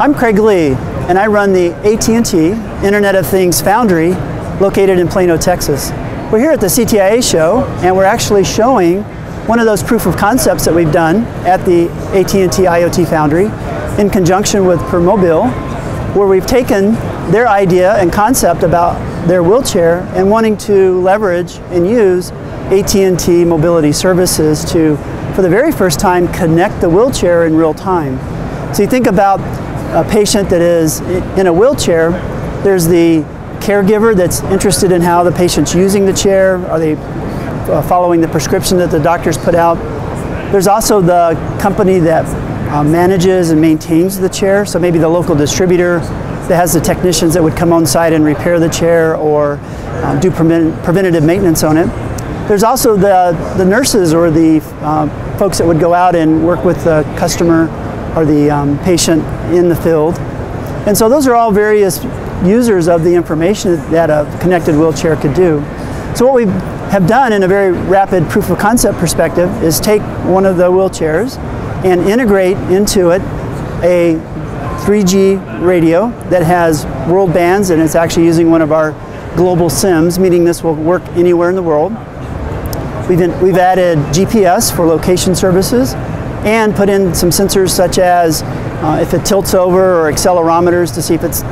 I'm Craig Lee, and I run the AT&T Internet of Things Foundry located in Plano, Texas. We're here at the CTIA show, and we're actually showing one of those proof of concepts that we've done at the AT&T IoT Foundry in conjunction with Permobile, where we've taken their idea and concept about their wheelchair and wanting to leverage and use AT&T mobility services to, for the very first time, connect the wheelchair in real time. So you think about a patient that is in a wheelchair, there's the caregiver that's interested in how the patient's using the chair. Are they following the prescription that the doctors put out? There's also the company that manages and maintains the chair, so maybe the local distributor that has the technicians that would come on site and repair the chair or do preventative maintenance on it. There's also the nurses or the folks that would go out and work with the customer or the patient in the field. And so those are all various users of the information that a connected wheelchair could do. So what we have done in a very rapid proof of concept perspective is take one of the wheelchairs and integrate into it a 3G radio that has world bands, and it's actually using one of our global SIMs, meaning this will work anywhere in the world. We've added GPS for location services and put in some sensors such as if it tilts over, or accelerometers to see if it's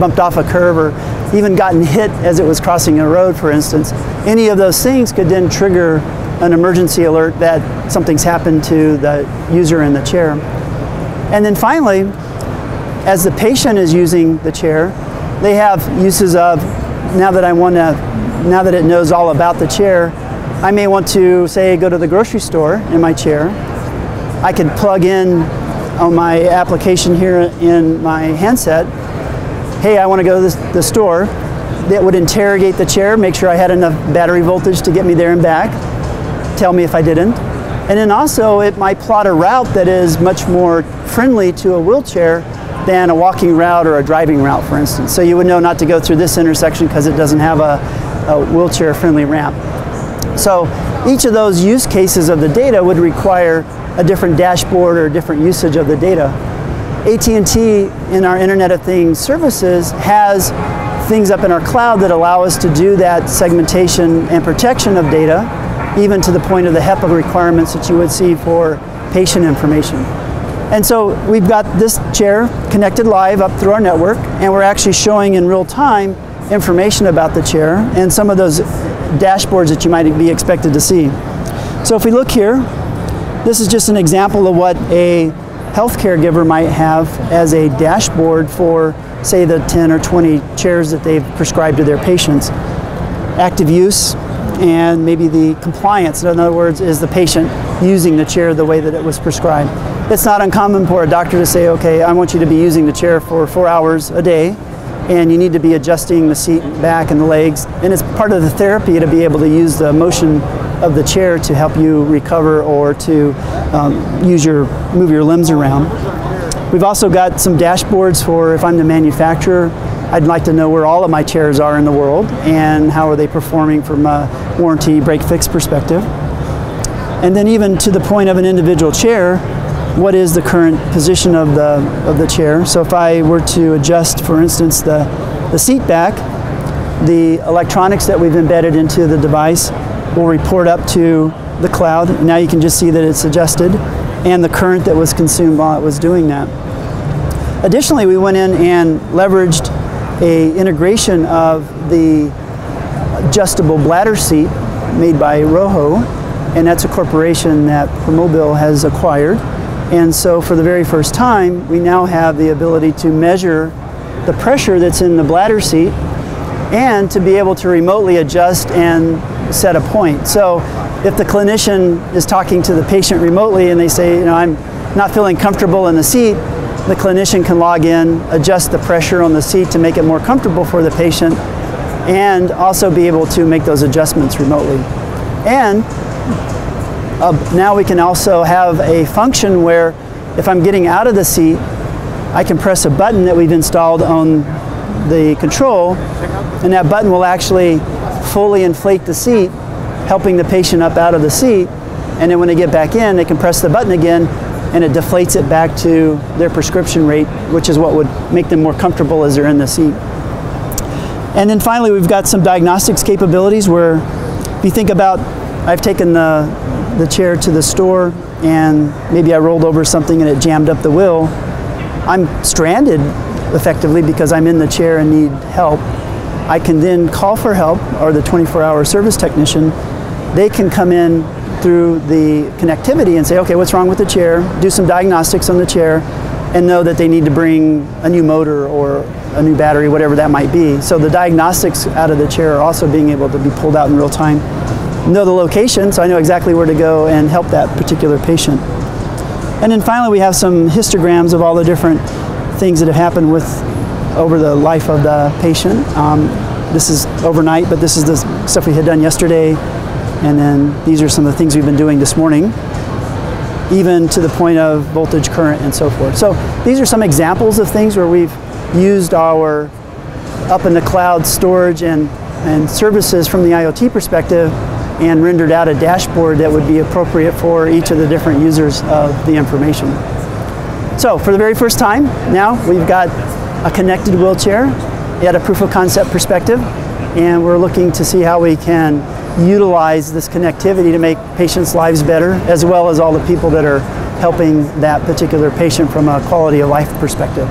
bumped off a curve or even gotten hit as it was crossing a road, for instance. Any of those things could then trigger an emergency alert that something's happened to the user in the chair. And then finally, as the patient is using the chair, they have uses of, now that it knows all about the chair, I may want to, say, go to the grocery store in my chair. I could plug in on my application here in my handset, hey, I want to go to the store. That would interrogate the chair, make sure I had enough battery voltage to get me there and back, tell me if I didn't. And then also it might plot a route that is much more friendly to a wheelchair than a walking route or a driving route, for instance. So you would know not to go through this intersection because it doesn't have a wheelchair friendly ramp. So each of those use cases of the data would require a different dashboard or different usage of the data. AT&T in our Internet of Things services has things up in our cloud that allow us to do that segmentation and protection of data, even to the point of the HEPA requirements that you would see for patient information. And so we've got this chair connected live up through our network, and we're actually showing in real time information about the chair and some of those dashboards that you might be expected to see. So if we look here, this is just an example of what a health caregiver might have as a dashboard for, say, the 10 or 20 chairs that they've prescribed to their patients. Active use and maybe the compliance. In other words, is the patient using the chair the way that it was prescribed? It's not uncommon for a doctor to say, okay, I want you to be using the chair for 4 hours a day, and you need to be adjusting the seat back and the legs. And it's part of the therapy to be able to use the motion of the chair to help you recover or to move your limbs around. We've also got some dashboards for if I'm the manufacturer, I'd like to know where all of my chairs are in the world and how are they performing from a warranty break-fix perspective. And then even to the point of an individual chair, what is the current position of the chair? So if I were to adjust, for instance, the seat back, the electronics that we've embedded into the device will report up to the cloud. Now you can just see that it's adjusted and the current that was consumed while it was doing that. Additionally, we went in and leveraged an integration of the adjustable bladder seat made by Roho, and that's a corporation that Permobile has acquired. And so for the very first time, we now have the ability to measure the pressure that's in the bladder seat and to be able to remotely adjust and set a point. So if the clinician is talking to the patient remotely and they say, I'm not feeling comfortable in the seat, the clinician can log in, adjust the pressure on the seat to make it more comfortable for the patient, and also be able to make those adjustments remotely. And now we can also have a function where if I'm getting out of the seat, I can press a button that we've installed on the control, and that button will actually fully inflate the seat, helping the patient up out of the seat. And then when they get back in, they can press the button again, and it deflates it back to their prescription rate, which is what would make them more comfortable as they're in the seat. And then finally, we've got some diagnostics capabilities where if you think about, I've taken the chair to the store and maybe I rolled over something and it jammed up the wheel. I'm stranded effectively because I'm in the chair and need help. I can then call for help, or the 24-hour service technician. They can come in through the connectivity and say, okay, what's wrong with the chair? Do some diagnostics on the chair and know that they need to bring a new motor or a new battery, whatever that might be. So the diagnostics out of the chair are also being able to be pulled out in real time. Know the location, so I know exactly where to go and help that particular patient. And then finally, we have some histograms of all the different things that have happened over the life of the patient. This is overnight, but this is the stuff we had done yesterday. And then these are some of the things we've been doing this morning, even to the point of voltage, current, and so forth. So these are some examples of things where we've used our up in the cloud storage and services from the IoT perspective and rendered out a dashboard that would be appropriate for each of the different users of the information. So for the very first time, now we've got a connected wheelchair at a proof of concept perspective, and we're looking to see how we can utilize this connectivity to make patients' lives better, as well as all the people that are helping that particular patient from a quality of life perspective.